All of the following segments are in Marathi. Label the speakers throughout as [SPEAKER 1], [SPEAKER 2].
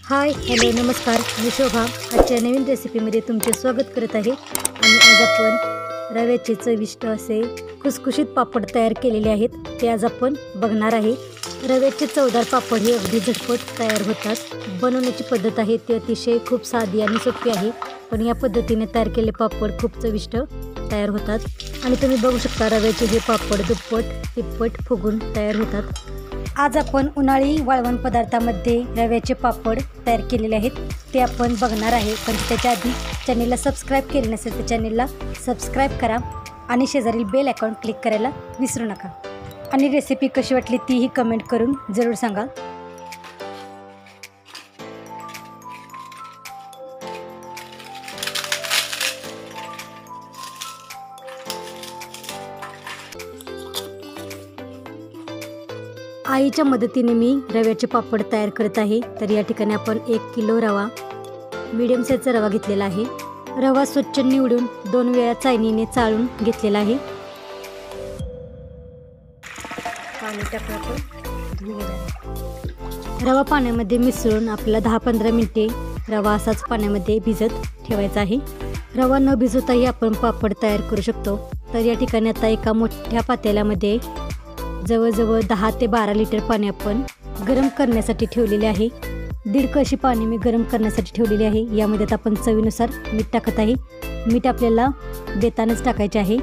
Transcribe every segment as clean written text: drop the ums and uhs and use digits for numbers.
[SPEAKER 1] हाय हॅलो नमस्कार, मी शोभा आजच्या नवीन रेसिपीमध्ये तुमचे स्वागत करत आहे। आणि आज आपण रव्याचे चविष्ट असे खुसखुशीत पापड तयार केलेले आहेत, ते आज आपण बघणार आहे। रव्याचे चवदार पापड हे अगदी झटपट तयार होतात। बनवण्याची पद्धत आहे ती अतिशय खूप साधी आणि सोपी आहे, पण या पद्धतीने तयार केलेले पापड खूप चविष्ट तयार होतात। आणि तुम्ही बघू शकता रव्याचे हे पापड दुप्पट तिप्पट फुगून तयार होतात। आज आपण उन्हाळी वाळवण पदार्थामध्ये रव्याचे पापड तयार केलेले आहेत, ते आपण बघणार आहे। पण त्याच्या आधी चॅनेलला सबस्क्राईब केले नसेल तर चॅनेलला सबस्क्राईब करा आणि शेजारील बेल आयकॉन क्लिक करायला विसरू नका। आणि रेसिपी कशी वाटली तीही कमेंट करून जरूर सांगा। आईच्या मदतीने मी रव्याचे पापड तयार करत आहे। तर या ठिकाणी आपण 1 किलो रवा मीडियम साईजचा रवा घेतलेला आहे। रवा स्वच्छ निवडून 2 वेळा चाळणीने चाळून घेतलेला आहे। पाणी टाकून रवा पाण्यामध्ये मिसळून आपल्याला 10-15 मिनिटे रवा असाच पाण्यामध्ये भिजत ठेवायचा आहे। रवा न भिजवताही आपण पापड तयार करू शकतो। तर या ठिकाणी आता एका मोठ्या पातेल्यामध्ये जवळजवळ 10 ते 12 लिटर पाणी आपण गरम करण्यासाठी ठेवलेले आहे। 1.5 कशी पाणी मी गरम करण्यासाठी ठेवलेले आहे। यामध्ये आपण चवीनुसार मीठ टाकत आहे। मीठ आपल्याला देतानाच टाकायचे आहे।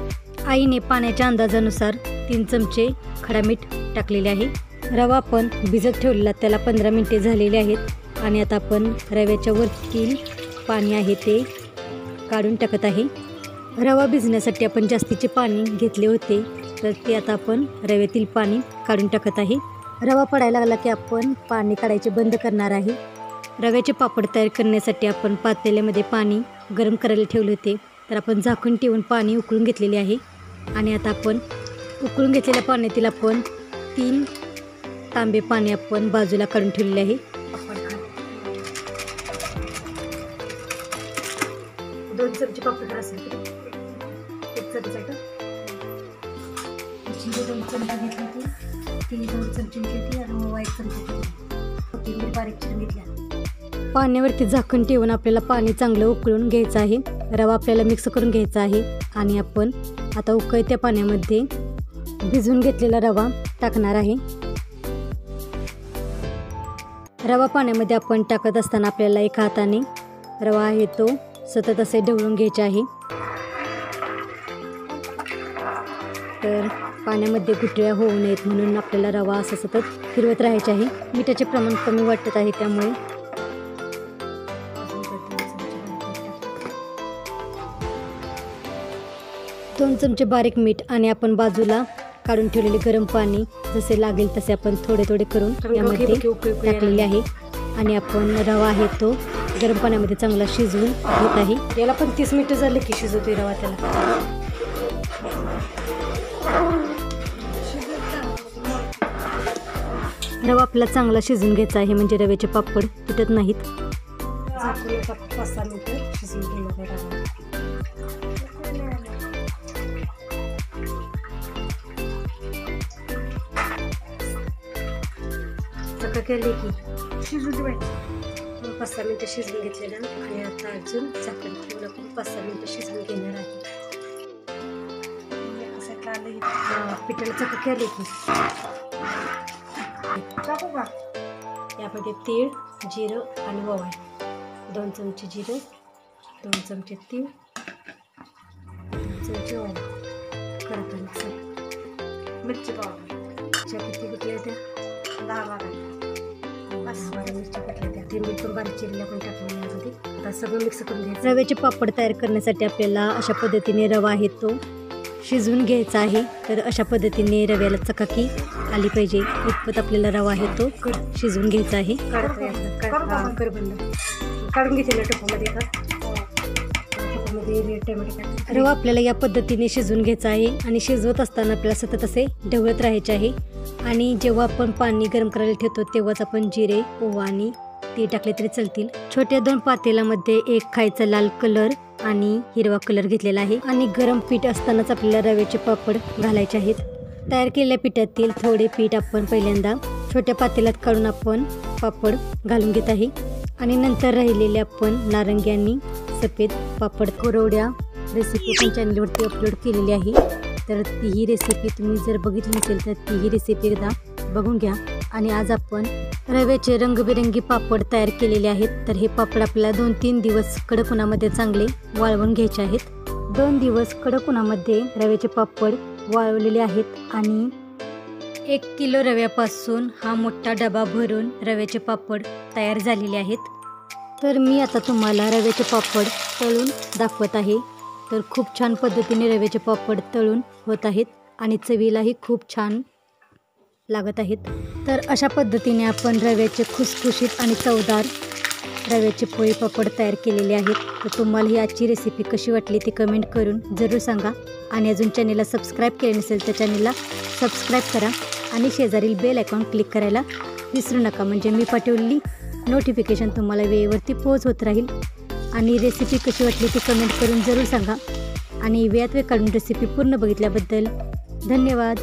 [SPEAKER 1] आईने पाण्याच्या अंदाजानुसार 3 चमचे खडा मीठ टाकलेले आहे। रवा आपण भिजत ठेवलेला त्याला 15 मिनिटे झालेले आहेत। आणि आता आपण रव्याच्या वरतील पाणी आहे ते काढून टाकत आहे। रवा भिजण्यासाठी आपण जास्तीचे पाणी घेतले होते, तर ते आता आपण रव्यातील पाणी काढून टाकत आहे। रवा पडायला लागला की आपण पाणी काढायचे बंद करणार आहे। रव्याचे पापड तयार करण्यासाठी आपण पातेल्यामध्ये पाणी गरम करायला ठेवले होते, तर आपण झाकून ठेवून पाणी उकळून घेतलेले आहे। आणि आता आपण उकळून घेतलेल्या पाण्यातील आपण 3 तांबे पाणी आपण बाजूला काढून ठेवलेले आहे। 2 चमचे पापड असेल 1 चमचा जिरे 2 चमचे घेतले होते, 2 चमचे घेतली आणि ओवा 1 चमचा घेतली, बारीक चिरून घेतल्या। पाण्यावरती झाकण ठेवून आपल्याला पाणी चांगलं उकळून घ्यायचं आहे। रवा आपल्याला मिक्स करून घ्यायचा आहे। आणि आपण आता उकळत्या पाण्यामध्ये भिजवून घेतलेला रवा टाकणार आहे। रवा पाण्यामध्ये आपण टाकत असताना आपल्याला एका हाताने रवा आहे तो सतत असे ढवळून घ्यायचे आहे। तर पाण्यामध्ये गुठळ्या होऊ नयेत म्हणून आपल्याला रवा असं सतत फिरवत राहायचे आहे। मिठाचे प्रमाण कमी वाटत आहे, त्यामुळे 2 चमचे बारीक मीठ आणि आपण बाजूला काढून ठेवलेले गरम पाणी जसे लागेल तसे आपण थोडे थोडे करून यामध्ये टाकलेले आहे। आणि आपण रवा आहे तो गरम पाण्यामध्ये चांगला शिजवून घेत आहे। याला पण 30 मिनिटं झाले की शिजवतोय रवा त्याला। रवा आपल्याला चांगला शिजून घ्यायचा आहे, म्हणजे रव्याचे पापड तुटत नाहीत। 5-6 मिनिटं शिजून घेणार केले की शिजून ठेवायचं। 5-6 मिनिटं शिजवून घेतलेलं आणि आता अजून झाकण ठेवून आपण 5-6 मिनिटं शिजवून घेणार आहे। पिठाला चक्क केले की यामध्ये तीळ जिरं आणि ओवा, 2 चमचे जिरं, 2 चमचे तीळ, 2 चमचे ओवा करत मिक्स। मिरची पावडर किती कुठल्या त्या 10-12 मिरच्या कुठल्या त्या ते मीठ पण बारीक चिरल्या पण टाकलेल्या यामध्ये। आता सगळं मिक्स करून घ्यायचं। रव्याचे पापड तयार करण्यासाठी आपल्याला अशा पद्धतीने रवा आहे तो शिजवून घ्यायचा आहे। तर अशा पद्धतीने रव्याला चकाकी आली पाहिजे इतपत आपल्याला रवा आहे तो शिजवून घ्यायचा आहे। काढून घेतलेल्या टोपामध्ये रवा आपल्याला या पद्धतीने शिजवून घ्यायचा आहे। आणि शिजवत असताना आपल्याला सतत असे ढवळत राहायचे आहे। आणि जेव्हा आपण पाणी गरम करायला ठेवतो तेव्हाच आपण जिरे ओवा आणि तीळ टाकले तरी चालतील। छोट्या 2 पातेल्यामध्ये 1 खायचा लाल कलर आणि हिरवा कलर घेतलेला आहे। आणि गरम पीठ असतानाच आपल्याला रव्याचे पापड घालायचे आहेत। तयार केलेल्या पिठातील थोडे पीठ आपण पहिल्यांदा छोट्या पातेल्यात काढून आपण पापड घालून घेत आहे। आणि नंतर राहिलेले आपण नारंगी आणि सफेद पापड कुरवड्या रेसिपी पण चॅनलवरती अपलोड केलेली आहे। तर तीही रेसिपी तुम्ही जर बघितली नसेल तर तीही रेसिपी एकदा बघून घ्या। आणि आज आपण रव्याचे रंगबिरंगी पापड तयार केलेले आहेत। तर हे पापड आपल्याला 2-3 दिवस कडक उन्हामध्ये चांगले वाळवून घ्यायचे आहेत। 2 दिवस कडक उन्हामध्ये रव्याचे पापड वाळवलेले आहेत आणि 1 किलो रव्यापासून हा मोठा डबा भरून रव्याचे पापड तयार झालेले आहेत। तर मी आता तुम्हाला रव्याचे पापड तळून दाखवत आहे। तर खूप छान पद्धतीने रव्याचे पापड तळून होत आहेत आणि चवीलाही खूप छान लागत आहेत। तर अशा पद्धतीने आपण रव्याचे खुसखुशीत आणि चवदार रव्याचे पोळी पापड तयार केलेले आहेत। तर तुम्हाला ही आजची रेसिपी कशी वाटली ती कमेंट करून जरूर सांगा। आणि अजून चॅनलला सबस्क्राईब केले नसेल तर चॅनलला सबस्क्राईब करा आणि शेजारील बेल आयकॉन क्लिक करायला विसरू नका, म्हणजे मी पाठवलेली नोटिफिकेशन तुम्हाला वेळेवरती पोहोच होत राहील। आणि रेसिपी कशी वाटली ती कमेंट करून जरूर सांगा। आणि वेळात वेळ काढून रेसिपी पूर्ण बघितल्याबद्दल धन्यवाद।